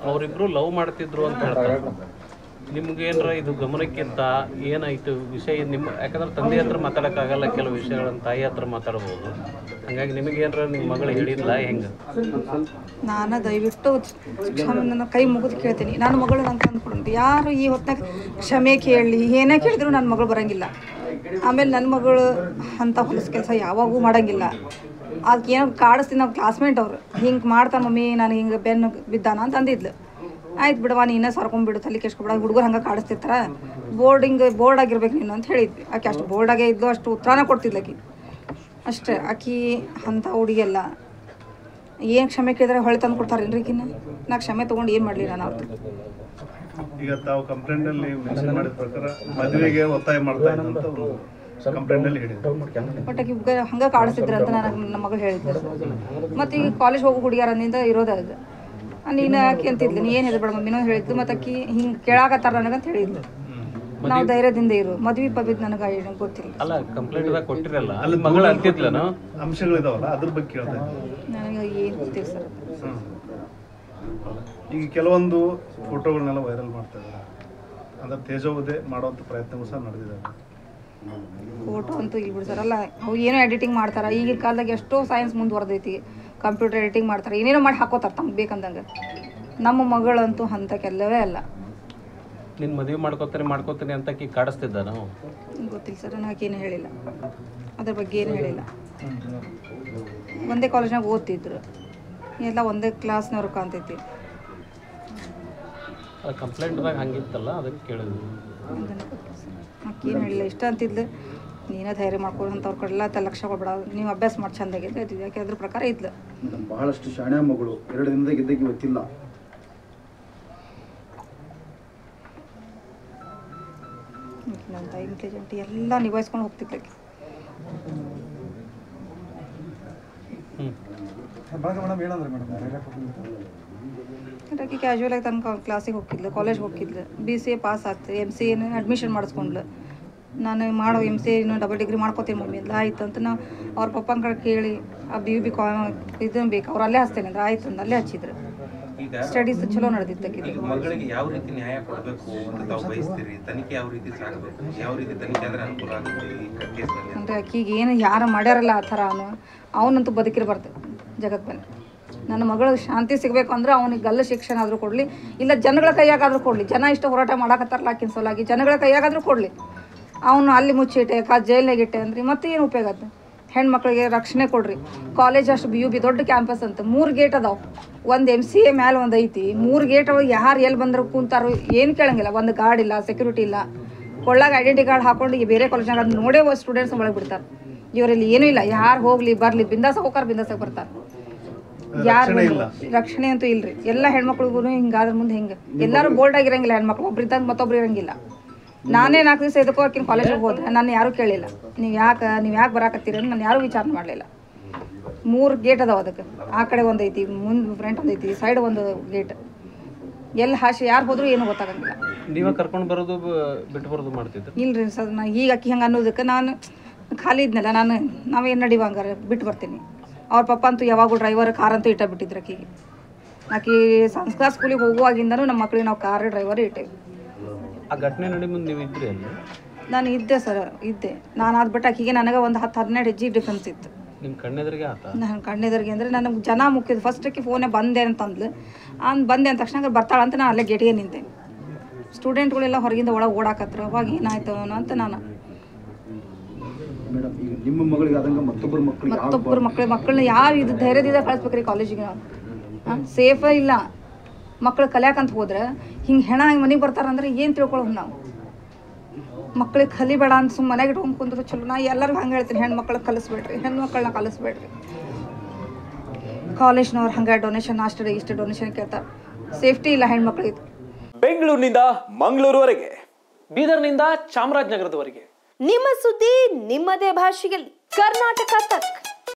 ಅವರಿಬ್ರು ಲವ್ ಮಾಡ್ತಿದ್ರು ಅಂತ ಹೇಳ್ತಾರೆ. ನಿಮ್ಗೇನಾರ ಇದು ಗಮನಕ್ಕಿಂತ ಏನಾಯ್ತು ವಿಷಯ ನಿಮ್ಮ, ಯಾಕಂದ್ರೆ ತಂದೆ ಹತ್ರ ಮಾತಾಡೋಕ್ಕಾಗಲ್ಲ, ಕೆಲವು ವಿಷಯಗಳನ್ನು ತಾಯಿ ಹತ್ರ ಮಾತಾಡ್ಬೋದು. ಹಂಗಾಗಿ ನಿಮಗೇನಾರ ನಿಮ್ಮ ಮಗಳು ಹೇಳಿದ್ಲ ಹೆಂಗೆ? ನಾನು ದಯವಿಟ್ಟು ನನ್ನ ಕೈ ಮುಗಿದು ಕೇಳ್ತೀನಿ, ನನ್ನ ಮಗಳು ಅಂತ ಅಂದ್ಕೊಂಡು ಯಾರು ಈ ಹೊತ್ತಾಗ ಕ್ಷಮೆ ಕೇಳಲಿ, ಏನೇ ಕೇಳಿದ್ರು ನನ್ನ ಮಗಳು ಬರೋಂಗಿಲ್ಲ. ಆಮೇಲೆ ನನ್ನ ಮಗಳು ಅಂಥ ಹೊಲಸು ಕೆಲಸ ಯಾವಾಗೂ ಮಾಡೋಂಗಿಲ್ಲ. ಅದಕ್ಕೆ ಏನೋ ಕಾಡಿಸ್ತೀನಿ, ನಾವು ಕ್ಲಾಸ್ಮೇಟ್ ಅವರು ಹಿಂಗೆ ಮಾಡ್ತಾನೆ ಮಮ್ಮಿ ನಾನು ಹಿಂಗೆ ಬೆನ್ನು ಬಿದ್ದಾನ ಅಂತ ಅಂದಿದ್ಲು. ಆಯ್ತು ಬಿಡವಾ ನೀನೇ ಸರ್ಕೊಂಡ್ಬಿಡು, ತಲೆ ಕೆಸ್ಕೊಬಿಡ, ಹುಡುಗರು ಹಂಗೆ ಕಾಡಿಸ್ತಿರ್ತಾರೆ, ಬೋರ್ಡ್ ಆಗಿರ್ಬೇಕು ನೀನು ಅಂತ ಹೇಳಿದ್ವಿ. ಆಕೆ ಅಷ್ಟು ಬೋರ್ಡಾಗೇ ಇದ್ದು ಅಷ್ಟು ಉತ್ತರನ ಕೊಡ್ತಿದ್ಲು ಆಕಿ ಅಷ್ಟೇ. ಆಕಿ ಅಂಥ ಹುಡುಗಿಯಲ್ಲ. ಏನು ಕ್ಷಮೆ ಕೇಳಿದ್ರೆ ಹೊಳೆ ತಂದು ಕೊಡ್ತಾರೇನ್ರಿ ಈಗಿನ? ನಾ ಕ್ಷಮೆ ತೊಗೊಂಡು ಏನು ಮಾಡಲಿ ನಾನು ಅವ್ರದ್ದು. ಈಗ ತಾವು ಕಂಪ್ಲೇಂಟಲ್ಲಿ ಮೆನ್ಷನ್ ಮಾಡಿದ ಪ್ರಕಾರ ಮದುವೆಗೆ ಒತ್ತಾಯ ಮಾಡ್ತಾ ಇದ್ದಂತ ಕಂಪ್ಲೇಂಟಲ್ಲಿ ಹೇಳಿದ್ರು. ಬಟ್ ಆಕಿ ಹಂಗೆ ಕಾಡಿಸ್ತಿದ್ರು ಅಂತ ನಾನು ನಮ್ಮ ಮಗಳು ಹೇಳಿದ್ದೆ. ಮತ್ತು ಈಗ ಕಾಲೇಜ್ ಹೋಗೋ ಹುಡುಗಿಯರಿಂದ ಇರೋದು ಅದು. ನೀನು ಆಕೆ ಅಂತಿದ್ಲು, ನೀ ಏನು ಹೇಳ್ಬೇಡ ಮಮ್ಮಿನೂ ಹೇಳಿದ್ದು. ಮತ್ತು ಆಕಿ ಹಿಂಗೆ ಕೇಳಾಕತ್ತಾರ ನನಗಂತ ಹೇಳಿದ್ಲು. ನಾವು ಧೈರ್ಯದಿಂದ ಇರು, ಮದ್ವೆ ಪಬ್ಬಿದ್ದು ನನಗೆ ಗೊತ್ತಿಲ್ಲ. ಅಲ್ಲ ಕಂಪ್ಲೇಂಟ್ ಕೊಟ್ಟಿರಲ್ಲ, ಅಲ್ಲಿ ಮಗಳು ಅಂತಿದ್ಲನು ಅಂಶಗಳಿದಾವಲ್ಲ ಅದ್ರ ಬಗ್ಗೆ ಕೇಳ್ತಾ ನನಗೆ ಏನು ಗೊತ್ತಿಲ್ಲ ಸರ್. ಈಗ ಕೆಲವೊಂದು ಫೋಟೋಗಳನ್ನೆಲ್ಲ ವೈರಲ್ ಮಾಡ್ತಾ ಇದ್ದಾರೆ, ಅಂದ್ರೆ ತೇಜೋವಧೆ ಮಾಡುವಂಥ ಪ್ರಯತ್ನವೂ ಸಹ ನಡೆದಿದ್ದಾರೆ. ಫೋಟೋ ಅಂತೂ ಇಲ್ಲಿ ಬಿಡ್ತಾರಲ್ಲ, ಅವು ಏನೋ ಎಡಿಟಿಂಗ್ ಮಾಡ್ತಾರೆ. ಈಗಿನ ಕಾಲದಾಗ ಎಷ್ಟೋ ಸೈನ್ಸ್ ಮುಂದುವರೆದೈತಿ, ಕಂಪ್ಯೂಟರ್ ಎಡಿಟಿಂಗ್ ಮಾಡ್ತಾರೆ, ಏನೇನೋ ಮಾಡಿ ಹಾಕೋತಾರೆ ತಮ್ಗೆ ಬೇಕಂದಂಗೆ. ನಮ್ಮ ಮಗಳಂತೂ ಅಂಥ ಕೆಲವೇ ಅಲ್ಲ. ನಿನ್ನ ಮದುವೆ ಮಾಡ್ಕೋತೀನಿ ಅಂತ ಕಾಡಿಸ್ತಿದ್ದ ನಾವು ಗೊತ್ತಿಲ್ಲ ಸರ್, ನನಗೇನು ಹೇಳಿಲ್ಲ, ಅದ್ರ ಬಗ್ಗೆ ಏನು ಹೇಳಿಲ್ಲ. ಒಂದೇ ಕಾಲೇಜ್ನಾಗ ಓದ್ತಿದ್ರು, ಎಲ್ಲ ಒಂದೇ ಕ್ಲಾಸ್ನವ್ರು ಕಾಣ್ತೈತಿ. ಕಂಪ್ಲೇಂಟ್ದಾಗ ಹಂಗಿತ್ತಲ್ಲ ಅದಕ್ಕೆ ಕೇಳಿದ್ವಿ. ಏನು ಹೇಳಿಲ್ಲ, ಇಷ್ಟ ಅಂತಿದ್ಲು, ನೀನೇ ಧೈರ್ಯ ಮಾಡ್ಕೊಳ್ಳೋಂಥವ್ರ ಕಡೆಲ್ಲ ಲಕ್ಷ ಕೊಡ್ಬೇಡ, ನೀವು ಅಭ್ಯಾಸ ಮಾಡಿ ಚಂದಾಗಿದ್ದೆ ಇದ್ವಿ. ಯಾಕೆ ಅದ್ರ ಪ್ರಕಾರ ಇದ್ಲು. ಬಹಳಷ್ಟು ಶಾಣೆ ಮಗಳು, 2 ದಿನದಾಗ ಇದ್ದಕ್ಕೆ ಗೊತ್ತಿಲ್ಲ. ಅಂತ ಇಂಟೆಲಿಜೆಂಟ್ ಎಲ್ಲ ನಿಭಾಯಿಸ್ಕೊಂಡು ಹೋಗ್ತಿದ್ದೆ. ಆಕೆ ಕ್ಯಾಶುವಲ್ ಆಗಿ ತನಕ ಕ್ಲಾಸಿಗೆ ಹೋಗಿದ್ಲು, ಕಾಲೇಜ್ ಹೋಗಿದ್ಲು, BCA ಪಾಸ್ ಆಗ್ತು, MCA ಅಡ್ಮಿಷನ್ ಮಾಡಿಸ್ಕೊಂಡ್ಲು. ನಾನು ಮಾಡೋ MCA ಡಬಲ್ ಡಿಗ್ರಿ ಮಾಡ್ಕೋತೀನಿ ಮಮ್ಮಿ ಎಲ್ಲ ಆಯ್ತು ಅಂತ ನಾವು ಅವ್ರ ಪಪ್ಪನ ಕಡೆ ಕೇಳಿ ಆ BUB ಇದನ್ನು ಬೇಕು ಅವ್ರು ಅಲ್ಲೇ ಹಚ್ತೇನೆ ಅಂದ್ರೆ ಆಯ್ತು ಅಂದು ಅಲ್ಲೇ ಹಚ್ಚಿದ್ರು. ಸ್ಟಡೀಸ್ ಚಲೋ ನಡೆದಿತ್ತು. ಮಗಳಿಗೆ ಯಾವ ರೀತಿ ನ್ಯಾಯ ಕೊಡಬೇಕು ಅಂತ ತಾವು ಬಯಸ್ತೀರಿ? ತನಿಖೆ ಯಾವ ರೀತಿ ಸಾಗಬೇಕು? ಯಾವ ರೀತಿ ತನಿಖೆ ಆದರೆ ಅನುಕೂಲ ಆಗುತ್ತೆ ಈ ಕೇಸ್ನಲ್ಲಿ? ಅಂದರೆ ಆಕಿಗೆ ಏನು ಯಾರು ಮಾಡ್ಯಾರಲ್ಲ ಆ ಥರ ಅವನಂತೂ ಬದುಕಿರಬಾರ್ದು ಜಗತ್ ಮೇಲೆ. ನನ್ನ ಮಗಳು ಶಾಂತಿ ಸಿಗಬೇಕು ಅಂದ್ರೆ ಅವನಿಗೆ ಗಲ್ಲ ಶಿಕ್ಷಣ ಆದರೂ ಕೊಡಲಿ, ಇಲ್ಲ ಜನಗಳ ಕೈಯಾಗಾದರೂ ಕೊಡಲಿ. ಜನ ಇಷ್ಟು ಹೋರಾಟ ಮಾಡಾಕತ್ತಾರಲ್ಲ ಆಕಿನ ಸಲುವಾಗಿ, ಜನಗಳ ಕೈಯಾಗಾದರೂ ಕೊಡಲಿ. ಅವನು ಅಲ್ಲಿ ಮುಚ್ಚಿಟ್ಟೆ ಜೈಲ್ನಾಗಿಟ್ಟೆ ಅಂದ್ರೆ ಮತ್ತೆ ಏನು ಉಪಯೋಗ ಅದು? ಹೆಣ್ಮಕ್ಳಿಗೆ ರಕ್ಷಣೆ ಕೊಡ್ರಿ. ಕಾಲೇಜ್ ಅಷ್ಟು BUB ದೊಡ್ಡ ಕ್ಯಾಂಪಸ್ ಅಂತ 3 ಗೇಟ್ ಅದಾವೆ. ಒಂದು MCA ಮೇಲೆ ಒಂದು ಐತಿ, 3 ಗೇಟ್ ಅವ. ಯಾರು ಎಲ್ಲಿ ಬಂದರು ಕೂತಾರೋ ಏನು ಕೇಳಂಗಿಲ್ಲ. ಒಂದು ಗಾರ್ಡ್ ಇಲ್ಲ, ಸೆಕ್ಯೂರಿಟಿ ಇಲ್ಲ. ಕೊಳ್ಳಾಗ ಐಡೆಂಟಿ ಕಾರ್ಡ್ ಹಾಕೊಂಡು ಈ ಬೇರೆ ಕಾಲೇಜ್ನಾಗ ಅದು ನೋಡೇ ಸ್ಟೂಡೆಂಟ್ಸ್ ಒಳಗೆ ಬಿಡ್ತಾರೆ. ಇವರಲ್ಲಿ ಏನೂ ಇಲ್ಲ, ಯಾರು ಹೋಗ್ಲಿ ಬರಲಿ ಬಿಂದಾಸ ಹೋಗಾರ ಬಿಂದಾಸಾಗ ಬರ್ತಾರೆ. ಯಾರು ರಕ್ಷಣೆ ಅಂತೂ ಇಲ್ರಿ. ಎಲ್ಲ ಹೆಣ್ಮಕ್ಳಿಗೂ ಹಿಂಗಾದ್ರ ಮುಂದೆ ಹಿಂಗೆ ಎಲ್ಲರೂ ಬೋಲ್ಡ್ ಆಗಿರಂಗಿಲ್ಲ. ಹೆಣ್ಮಕ್ಳು ಒಬ್ರಿದ್ದಂಗೆ ಮತ್ತೊಬ್ರು ಇರಂಗಿಲ್ಲ. ನಾನೇ 4 ದಿವಸ ಇದಕ್ಕೂ ಆಕಿನ ಕಾಲೇಜಿಗೆ ಹೋದ್ರೆ ನಾನು ಯಾರೂ ಕೇಳಿಲ್ಲ, ನೀವು ಯಾಕೆ ಬರಾಕತ್ತೀರಿ ಅಂತ ನಾನು ಯಾರೂ ವಿಚಾರ ಮಾಡಲಿಲ್ಲ. 3 ಗೇಟ್ ಅದಾವ ಅದಕ್ಕೆ. ಆ ಕಡೆ ಒಂದು ಐತಿ, ಮುಂದೆ ಫ್ರಂಟ್ ಒಂದು ಐತಿ, ಸೈಡ್ ಒಂದು ಗೇಟ್. ಎಲ್ಲಿ ಹಾಶಿ ಯಾರು ಹೋದ್ರು ಏನೂ ಗೊತ್ತಾಗಂಗಿಲ್ಲ. ನೀವೇ ಕರ್ಕೊಂಡು ಬರೋದು ಬಿಟ್ಟು ಬರೋದು ಮಾಡ್ತಿದ್ರು? ಇಲ್ರಿ ಸರ್, ನಾ ಈಗ ಆಕಿ ಹಂಗೆ ಅನ್ನೋದಕ್ಕೆ ನಾನು ಖಾಲಿ ಇದ್ನಲ್ಲ, ನಾವೇನು ನಡಿವ ಹಂಗಾರೆ ಬಿಟ್ಟು ಬರ್ತೀನಿ. ಅವ್ರ ಪಪ್ಪ ಅಂತೂ ಯಾವಾಗೂ ಡ್ರೈವರ್ ಕಾರ್ ಅಂತೂ ಇಟ್ಟ ಬಿಟ್ಟಿದ್ರು ಆಕಿಗೆ. ಆಕಿ ಸಂಸ್ಕಾರ ಸ್ಕೂಲಿಗೆ ಹೋಗುವಾಗಿಂದನೂ ನಮ್ಮ ಮಕ್ಕಳಿಗೆ ನಾವು ಕಾರ್ ಡ್ರೈವರ್ ಇಟ್ಟೇವಿ. ಆ ಘಟನೆ ನಡಿ ಮುಂದೆ ನೀವು ಇದ್ರಿ ಅಲ್ಲಿ? ನಾನು ಇದ್ದೆ ಸರ್, ಇದ್ದೆ. ನಾನು ಆದ್ಬಿಟ್ಟು ಆಕಿಗೆ ನನಗೆ ಒಂದು 10-12 ಹೆಜ್ಜೆ ಡಿಫ್ರೆನ್ಸ್ ಇತ್ತು. ನಿಮ್ಮ ಕಣ್ಣೆದುರಿಗೆ ಆತ? ನಾನು ಕಣ್ಣೆದುರಿಗೆ ಅಂದರೆ ನನಗೆ ಜನ ಮುಖ್ಯದು. ಫಸ್ಟ್ ಆಕಿ ಫೋನೇ ಬಂದೆ ಅಂತಂದ್ಲು. ಬಂದೆ ಅಂದ ತಕ್ಷಣ ಬರ್ತಾಳಂತ ನಾನು ಅಲ್ಲೇ ಗೇಟಿಗೆ ನಿಂತೆ. ಸ್ಟೂಡೆಂಟ್ಗಳೆಲ್ಲ ಹೊರಗಿಂದ ಒಳಗೆ ಓಡಾಕತ್ರು. ಅವಾಗ ಏನಾಯ್ತು ಅಂತ ನಾನು ಮೇಡಮ್, ಈಗ ನಿಮ್ಮ ಮಗಳಿಗೆ ಆದಂಗೆ ಮತ್ತೊಬ್ಬರ ಮಕ್ಕಳನ್ನ ಯಾವ ಇದು ಧೈರ್ಯದಿಂದ ಕಳಿಸ್ಬೇಕ್ರಿ ಕಾಲೇಜಿಗೆ? ನಾವು ಸೇಫೇ ಇಲ್ಲ. ಮಕ್ಳು ಕಲಿಯಾಕಂತ ಹೋದ್ರೆ ಹಿಂಗೆ ಹಿಂಗೆ ಮನೆಗೆ ಬರ್ತಾರಂದ್ರೆ ಏನು ತಿಳ್ಕೊಳ್ಳೋದು ನಾವು? ಮಕ್ಳಿಗೆ ಕಲಿಬೇಡ ಅಂತ ಸುಮ್ಮನೆ ಮನೆಗೆ ಇಟ್ಕೊಂಡು ಕುಂದ್ರು ಚಲೋ. ನಾ ಎಲ್ಲರಿಗೂ ಹಂಗೆ ಹೇಳ್ತೀನಿ, ಹೆಣ್ಮಕ್ಳಿಗೆ ಕಲಿಸ್ಬೇಡ್ರಿ, ಹೆಣ್ಮಕ್ಳನ್ನ ಕಲಿಸ್ಬೇಡ್ರಿ. ಕಾಲೇಜ್ನವ್ರು ಹಂಗೆ ಡೊನೇಷನ್ ಅಷ್ಟು ಇಷ್ಟು ಡೊನೇಷನ್ ಕೇಳ್ತಾರೆ. ಸೇಫ್ಟಿ ಇಲ್ಲ ಹೆಣ್ಮಕ್ಳಿಗೆ. ಬೆಂಗಳೂರಿನಿಂದ ಮಂಗಳೂರುವರೆಗೆ, ಬೀದರ್ನಿಂದ ಚಾಮರಾಜನಗರದವರೆಗೆ ನಿಮ್ಮ ಸುದ್ದಿ ನಿಮ್ಮದೇ ಭಾಷೆಯಲ್ಲಿ. ಕರ್ನಾಟಕ ತಕ್.